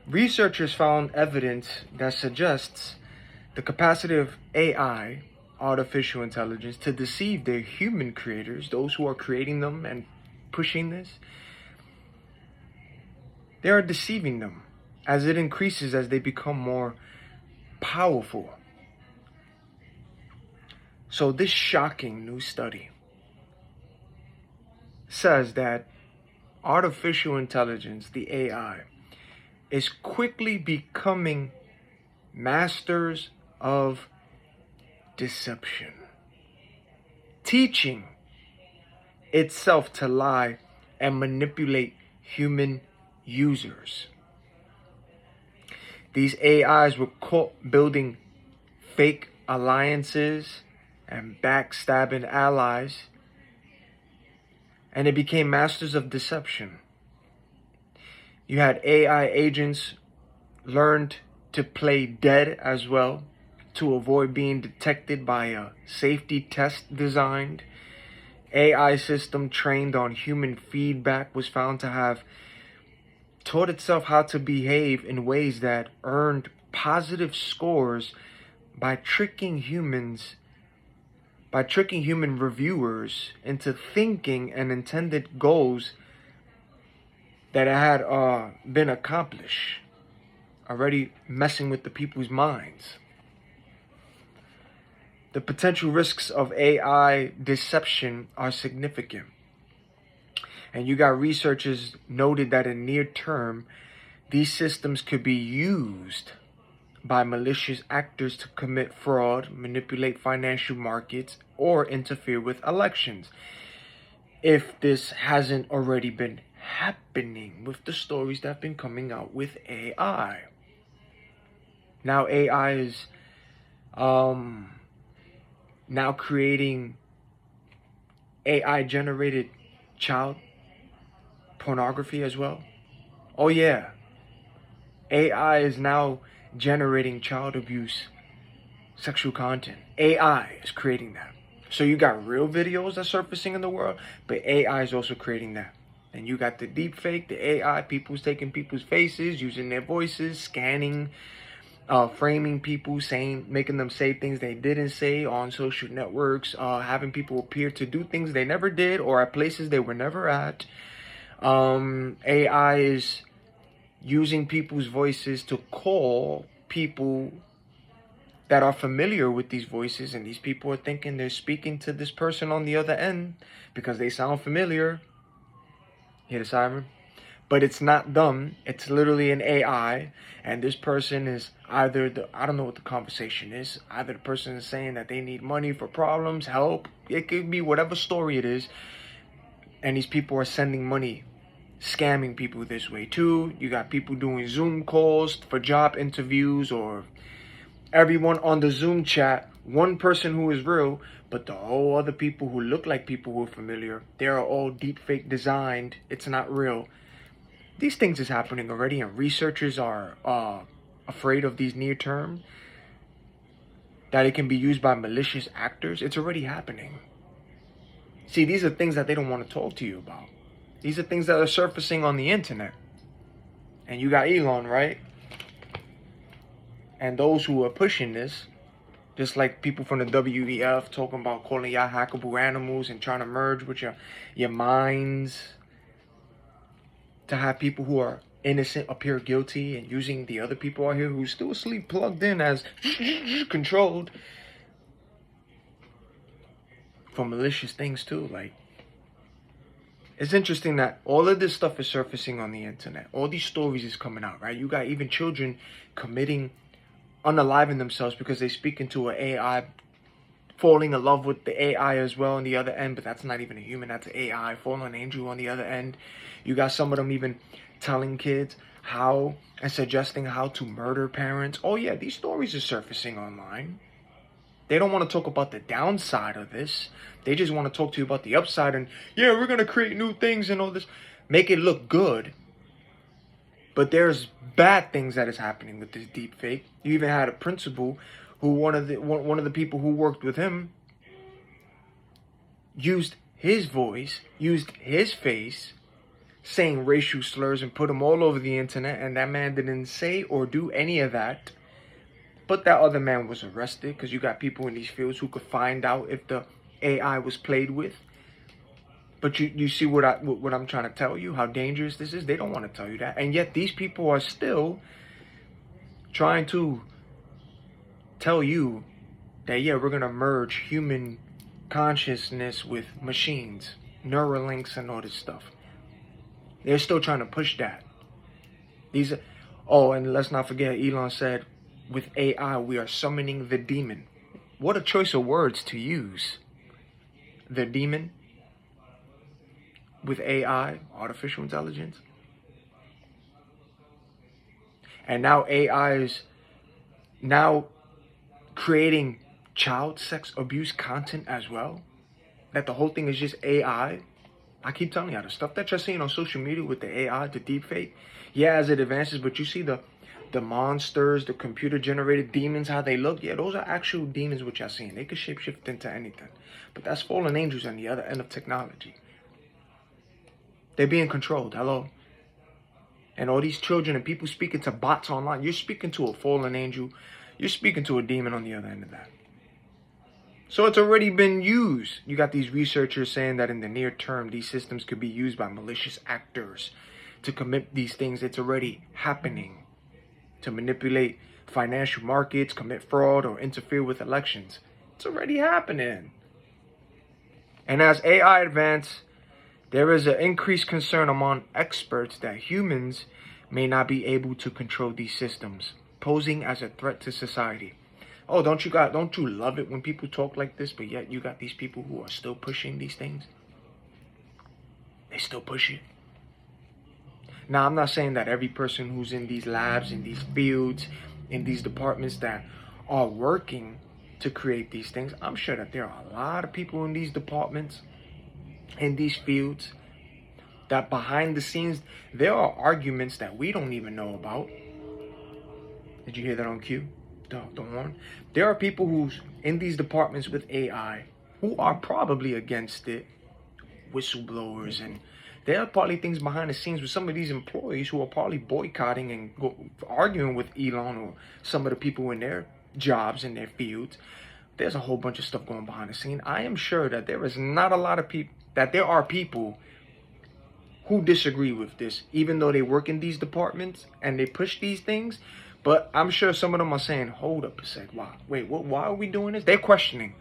Researchers found evidence that suggests the capacity of AI, artificial intelligence, to deceive their human creators, those who are creating them and pushing this. They are deceiving them as it increases, as they become more powerful. So this shocking new study says that artificial intelligence, the AI, is quickly becoming masters of deception, teaching itself to lie and manipulate human users. These AIs were caught building fake alliances and backstabbing allies, and they became masters of deception. You had AI agents learned to play dead as well to avoid being detected by a safety test designed. AI system trained on human feedback was found to have taught itself how to behave in ways that earned positive scores by tricking human reviewers into thinking and intended goals that had been accomplished, already messing with the people's minds. The potential risks of AI deception are significant. And you got researchers noted that in near term, these systems could be used by malicious actors to commit fraud, manipulate financial markets, or interfere with elections. If this hasn't already been happening with the stories that have been coming out with AI. Now AI is now creating AI generated child pornography as well. Oh yeah. AI is now generating child abuse sexual content. AI is creating that. So you got real videos that's surfacing in the world, but AI is also creating that. And you got the deep fake, the AI, people's taking people's faces, using their voices, scanning, framing people, making them say things they didn't say on social networks, having people appear to do things they never did or at places they were never at. AI is using people's voices to call people that are familiar with these voices, and these people are thinking they're speaking to this person on the other end because they sound familiar. Hear the siren? But it's not them. It's literally an AI, and this person is either I don't know what the conversation is. Either the person is saying that they need money for problems, help. It could be whatever story it is. And these people are sending money, scamming people this way too. You got people doing Zoom calls for job interviews, or everyone on the Zoom chat, one person who is real, but the whole other people who look like people who are familiar, they are all deep fake designed. It's not real. These things is happening already, and researchers are afraid of these near term, that it can be used by malicious actors. It's already happening. See, these are things that they don't want to talk to you about. These are things that are surfacing on the internet. And you got Elon, right? And those who are pushing this, just like people from the WEF talking about calling y'all hackable animals and trying to merge with your minds to have people who are innocent appear guilty, and using the other people out here who still asleep plugged in as controlled for malicious things too. Like, it's interesting that all of this stuff is surfacing on the internet. All these stories is coming out, right? You got even children unaliving themselves because they speak into an AI, falling in love with the AI as well on the other end, but that's not even a human, that's an AI, fallen angel on the other end. You got some of them even telling kids how and suggesting how to murder parents. Oh yeah, these stories are surfacing online. They don't want to talk about the downside of this. They just want to talk to you about the upside, and yeah, we're going to create new things and all this. Make it look good. But there's bad things that is happening with this deep fake. You even had a principal who one of the people who worked with him used his voice, used his face, saying racial slurs and put them all over the internet, and that man didn't say or do any of that. But that other man was arrested, because you got people in these fields who could find out if the AI was played with. But you see what I'm trying to tell you, how dangerous this is? They don't want to tell you that. And yet these people are still trying to tell you that, yeah, we're going to merge human consciousness with machines, Neuralinks and all this stuff. They're still trying to push that. And let's not forget, Elon said, with AI, we are summoning the demon. What a choice of words to use. The demon with AI, artificial intelligence. And now AI is now creating child sex abuse content as well. That the whole thing is just AI. I keep telling you, the stuff that you're seeing on social media with the AI, the deepfake, yeah, as it advances, but you see the monsters, the computer-generated demons, how they look. Yeah, those are actual demons which you're seeing. They could shapeshift into anything. But that's fallen angels on the other end of technology. They're being controlled. Hello? And all these children and people speaking to bots online. You're speaking to a fallen angel. You're speaking to a demon on the other end of that. So it's already been used. You got these researchers saying that in the near term, these systems could be used by malicious actors to commit these things. It's already happening. To manipulate financial markets, commit fraud, or interfere with elections. It's already happening. And as AI advances, there is an increased concern among experts that humans may not be able to control these systems, posing as a threat to society. Oh, don't you love it when people talk like this, but yet you got these people who are still pushing these things? They still push it. Now, I'm not saying that every person who's in these labs, in these fields, in these departments that are working to create these things, I'm sure that there are a lot of people in these departments, in these fields, that behind the scenes, there are arguments that we don't even know about. Did you hear that on cue? Don't warn. There are people who's in these departments with AI who are probably against it, whistleblowers, and there are probably things behind the scenes with some of these employees who are probably boycotting and arguing with Elon or some of the people in their jobs, in their fields. There's a whole bunch of stuff going behind the scene. I am sure that there is not a lot of people, that there are people who disagree with this, even though they work in these departments and they push these things. But I'm sure some of them are saying, hold up a sec, why are we doing this? They're questioning.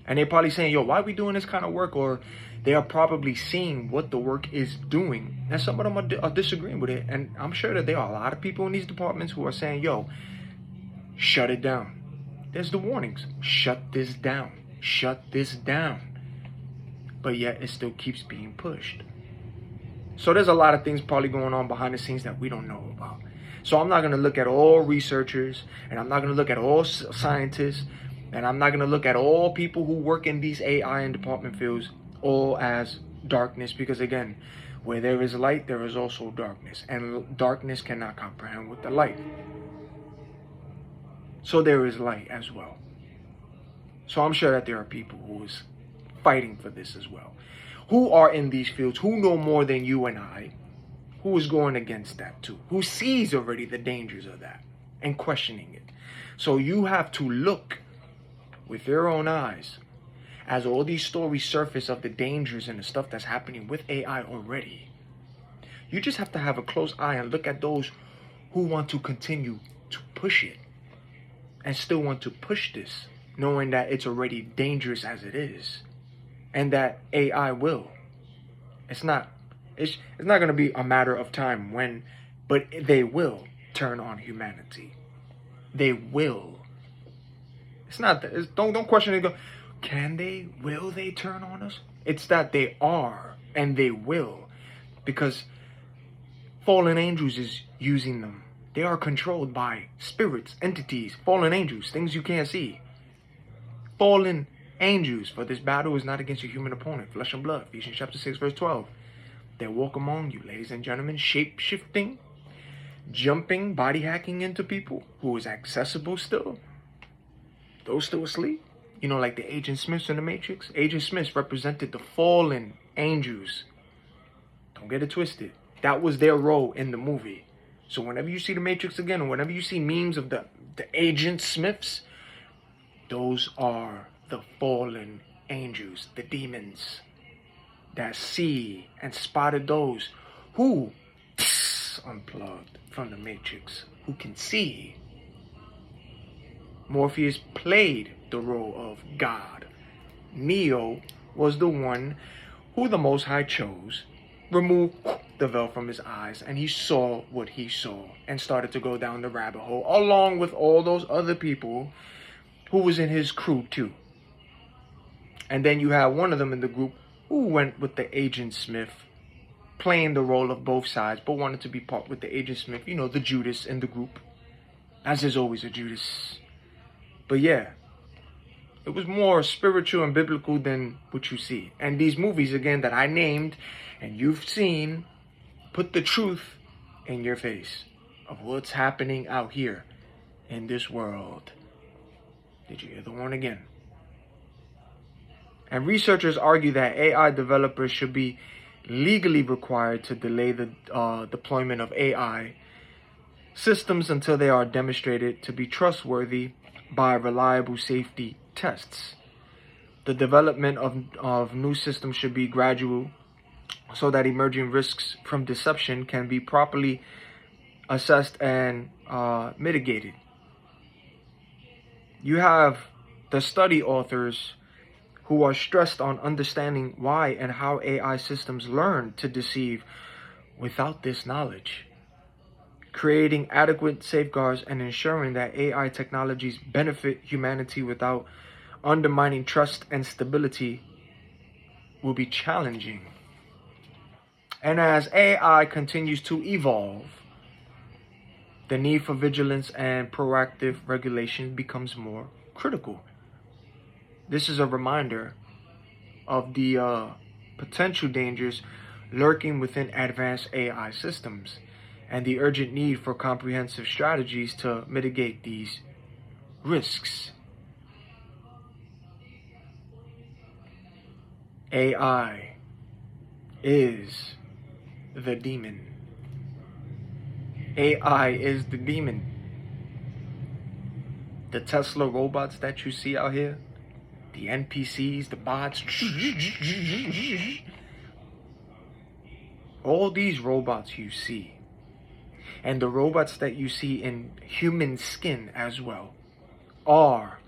And they're probably saying, yo, why are we doing this kind of work? Or they are probably seeing what the work is doing. And some of them are disagreeing with it. And I'm sure that there are a lot of people in these departments who are saying, yo, shut it down. There's the warnings. Shut this down. Shut this down. But yet it still keeps being pushed. So there's a lot of things probably going on behind the scenes that we don't know about. So I'm not going to look at all researchers, and I'm not going to look at all scientists, and I'm not going to look at all people who work in these AI and department fields all as darkness, because again, where there is light, there is also darkness, and darkness cannot comprehend with the light. So there is light as well. So I'm sure that there are people who is fighting for this as well, who are in these fields, who know more than you and I, who is going against that too, who sees already the dangers of that and questioning it. So you have to look with your own eyes as all these stories surface of the dangers and the stuff that's happening with AI already. You just have to have a close eye and look at those who want to continue to push it and still want to push this, knowing that it's already dangerous as it is, and that AI will. It's not going to be a matter of time when, but they will turn on humanity. They will. Don't question it. Go, can they? Will they turn on us? It's that they are, and they will, because fallen angels is using them. They are controlled by spirits, entities, fallen angels, things you can't see. Fallen angels, for this battle is not against your human opponent, flesh and blood. Ephesians chapter 6, verse 12. They walk among you, ladies and gentlemen, shape-shifting, jumping, body hacking into people who is accessible still. Those still asleep. You know, like the Agent Smiths in the Matrix. Agent Smiths represented the fallen angels. Don't get it twisted. That was their role in the movie. So whenever you see the Matrix again, or whenever you see memes of the Agent Smiths, those are the fallen angels, the demons that see and spotted those who unplugged from the Matrix, who can see. Morpheus played the role of God. Neo was the one who the Most High chose, removed the veil from his eyes, and he saw what he saw and started to go down the rabbit hole, along with all those other people who was in his crew too. And then you have one of them in the group who went with the Agent Smith, playing the role of both sides, but wanted to be part with the Agent Smith, you know, the Judas in the group, as there's always a Judas. But yeah, it was more spiritual and biblical than what you see. And these movies, again, that I named and you've seen, put the truth in your face of what's happening out here in this world. Did you hear the one again? And researchers argue that AI developers should be legally required to delay the deployment of AI systems until they are demonstrated to be trustworthy by reliable safety tests. The development of new systems should be gradual so that emerging risks from deception can be properly assessed and mitigated. You have the study authors who are stressed on understanding why and how AI systems learn to deceive without this knowledge. Creating adequate safeguards and ensuring that AI technologies benefit humanity without undermining trust and stability will be challenging. And as AI continues to evolve, the need for vigilance and proactive regulation becomes more critical. This is a reminder of the potential dangers lurking within advanced AI systems and the urgent need for comprehensive strategies to mitigate these risks. AI is the demon. AI is the demon. The Tesla robots that you see out here, the NPCs, the bots, all these robots you see, and the robots that you see in human skin as well, are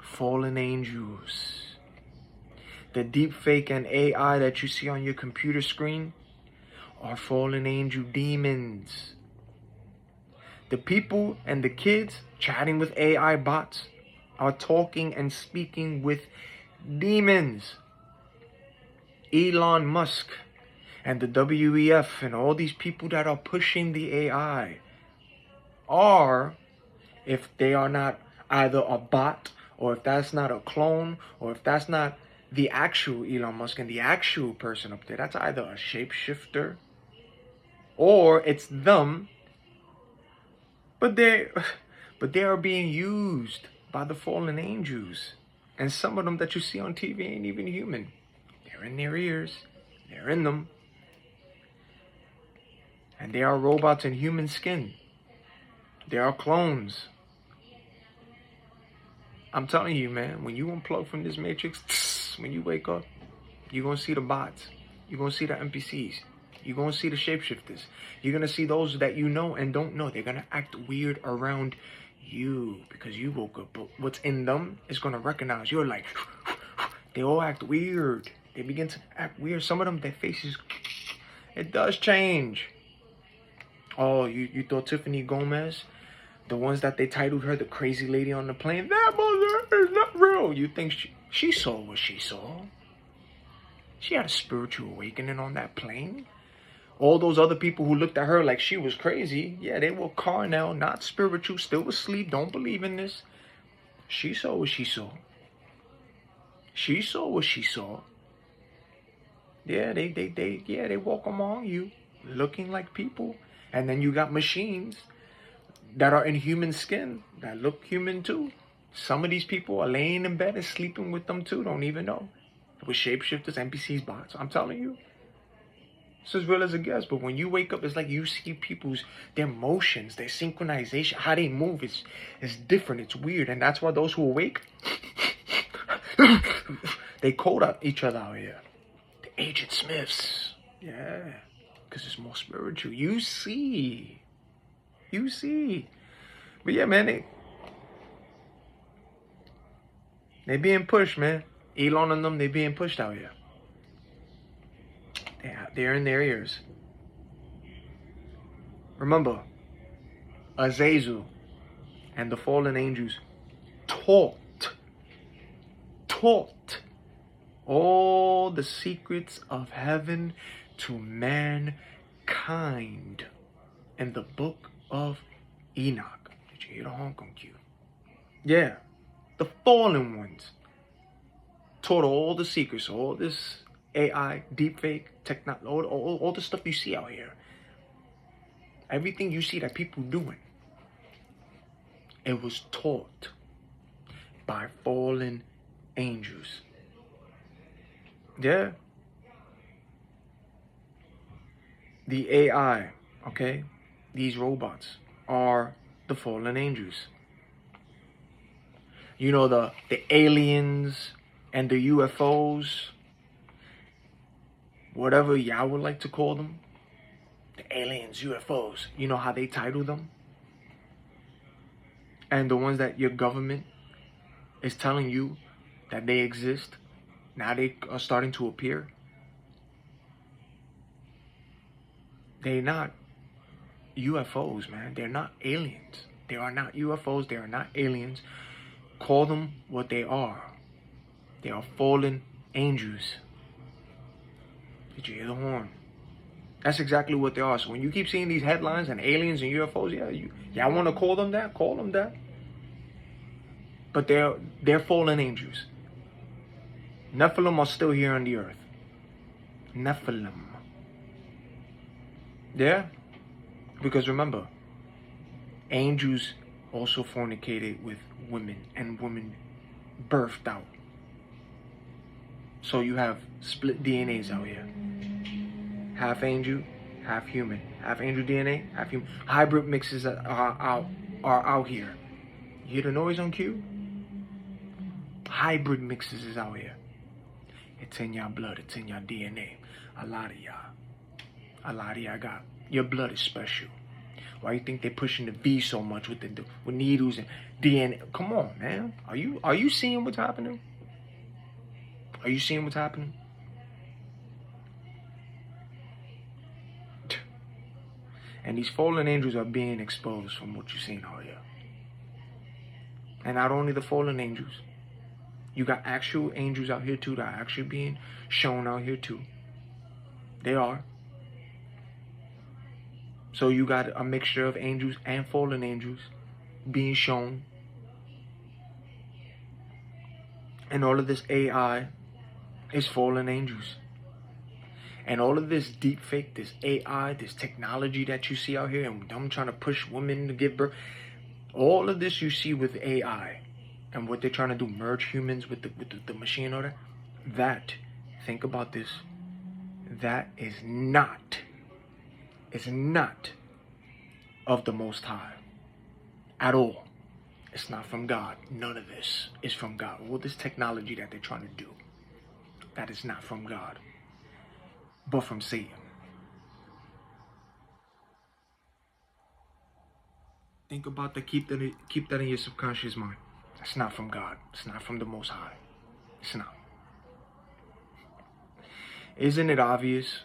fallen angels. The deepfake and AI that you see on your computer screen are fallen angel demons. The people and the kids chatting with AI bots are talking and speaking with demons. Elon Musk and the WEF and all these people that are pushing the AI are, if they are not either a bot, or if that's not a clone, or if that's not the actual Elon Musk and the actual person up there, that's either a shapeshifter or it's them, but they are being used by the fallen angels. And some of them that you see on TV ain't even human. They're in their ears, they're in them, and they are robots in human skin. They are clones. I'm telling you, man, when you unplug from this matrix, when you wake up, you're going to see the bots. You're going to see the NPCs. You're going to see the shapeshifters. You're going to see those that you know and don't know. They're going to act weird around you because you woke up. But what's in them is going to recognize. You're like, they all act weird. They begin to act weird. Some of them, their faces, it does change. Oh, you thought Tiffany Gomez, the ones that they titled her the crazy lady on the plane, that mother is not real. You think she saw what she saw? She had a spiritual awakening on that plane. All those other people who looked at her like she was crazy, yeah, they were carnal, not spiritual, still asleep, don't believe in this. She saw what she saw. She saw what she saw. Yeah, they walk among you looking like people. And then you got machines that are in human skin that look human too. Some of these people are laying in bed and sleeping with them too, don't even know. With shapeshifters, NPCs, bots. I'm telling you. It's as real as it gets. But when you wake up, it's like you see their motions, their synchronization, how they move. It's different. It's weird. And that's why those who awake, they code out each other out here. The Agent Smiths. Yeah. Because it's more spiritual. You see. But yeah, man, they being pushed, man. Elon and them, they being pushed out here. They're in their ears. Remember, Azazel and the fallen angels taught all the secrets of heaven to mankind in the book of Enoch. Did you hear the Hong Kong cue? Yeah, the fallen ones taught all the secrets, all this AI, deepfake, technology, all the stuff you see out here. Everything you see that people doing, it was taught by fallen angels. Yeah. The AI, okay, these robots are the fallen angels. You know, the aliens and the UFOs, whatever y'all would like to call them, the aliens, UFOs, you know how they title them? And the ones that your government is telling you that they exist, now they are starting to appear. They're not UFOs, man. They're not aliens. They are not UFOs. They are not aliens. Call them what they are. They are fallen angels. Did you hear the horn? That's exactly what they are. So when you keep seeing these headlines and aliens and UFOs, yeah, y'all want to call them that? Call them that. But they're fallen angels. Nephilim are still here on the earth. Nephilim. Yeah? Because remember, angels also fornicated with women, and women birthed out. So you have split DNAs out here. Half angel, half human. Half angel DNA, half human. Hybrid mixes are out here. You hear the noise on cue? Hybrid mixes is out here. It's in your blood. It's in your DNA. A lot of y'all got. Your blood is special. Why you think they're pushing the V so much with needles and DNA? Come on, man. Are you seeing what's happening? Are you seeing what's happening? And these fallen angels are being exposed from what you're seeing out here. And not only the fallen angels. You got actual angels out here too that are actually being shown out here too. They are. So you got a mixture of angels and fallen angels being shown. And all of this AI is fallen angels. And all of this deep fake, this AI, this technology that you see out here, and them trying to push women to give birth, all of this you see with AI and what they're trying to do, merge humans with the machine order, that, think about this, that is not of the Most High at all. It's not from God. None of this is from God. All this technology that they're trying to do, that is not from God, but from Satan. Think about that. Keep that in your subconscious mind. It's not from God. It's not from the Most High. It's not. Isn't it obvious?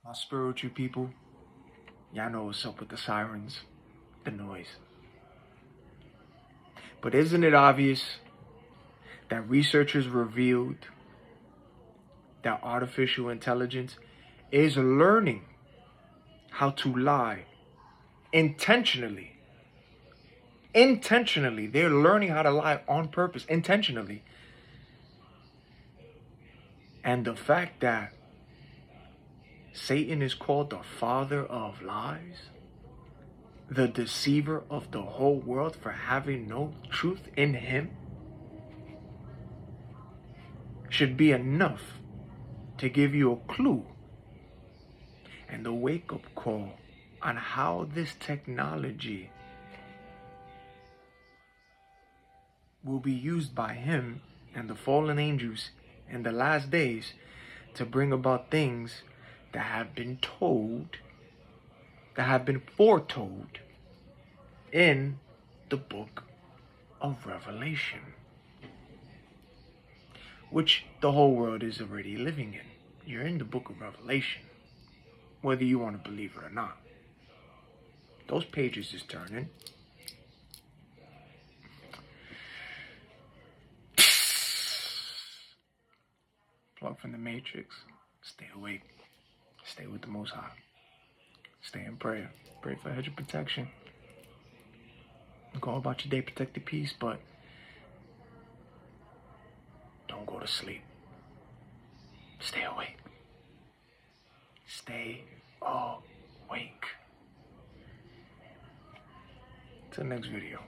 My spiritual people, y'all know what's up with the sirens, the noise. But isn't it obvious that researchers revealed that artificial intelligence is learning how to lie intentionally? Intentionally. They're learning how to lie on purpose, intentionally. And the fact that Satan is called the father of lies, the deceiver of the whole world for having no truth in him, should be enough to give you a clue and a wake-up call on how this technology will be used by him and the fallen angels in the last days to bring about things that have been told, that have been foretold in the book of Revelation, which the whole world is already living in. You're in the book of Revelation, whether you want to believe it or not. Those pages is turning. Plug from the Matrix. Stay awake. Stay with the Most High. Stay in prayer. Pray for a hedge of protection. Go about your day, protect the peace, but don't go to sleep. Stay awake. Stay awake. Till next video.